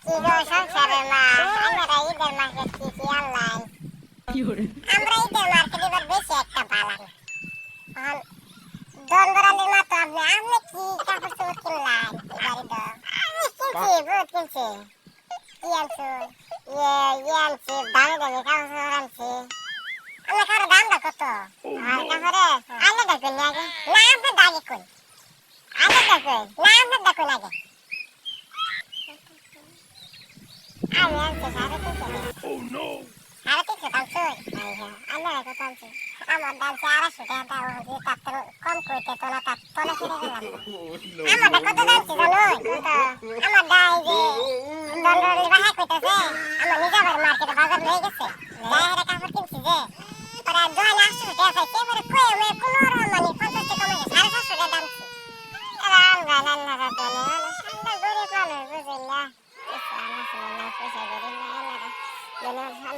কি গো সংসারের মা, আমরা ঈদের মার্কেট কি অনলাইন? আমরা ঈদের মার্কেট এবার বেশি একটা বালান। এখন দন্দরানির মতো আপনি কি কাপড় চোপড় কিনলেন এবারে তো? আমি কিনছি, বহুত কিনছি। কি আনছো? আনছি, দামি দামি কাপড় চোপড় আনছি। আমি কারো দামটা কত? আর কাপড়ে আলে দেখুন আগে, না আপনার দাগে কই? আলে দেখুন, না আপনার দেখুন আগে। আমি আনছি 350 সাড়ে 300 দামছো? আল্লাহ কত আনছি? আমার দামছে 250 টাকা, ও তার তো কম কইতে তো না, তার তলে ফিরে গেলাম। আমারটা কত দামছে জানো? আমার দা এই যে দন্ডরি বাহা কইতেছে, আমার নিজাবের মার্কেটে বাজার হয়ে গেছে। যাহেরা কাপড় কিনছি যে, ওরা 280 টাকা চাইছে, এবারে কয়ে মে কোনো মানে 50 টাকা কমে 750 টাকা দামছে। এরা আল্লাহ আল্লাহ রাব্বানি মানুষ, আমরা গরিব মানুষ বুঝেন না। পয়সা গরিব না, এনারা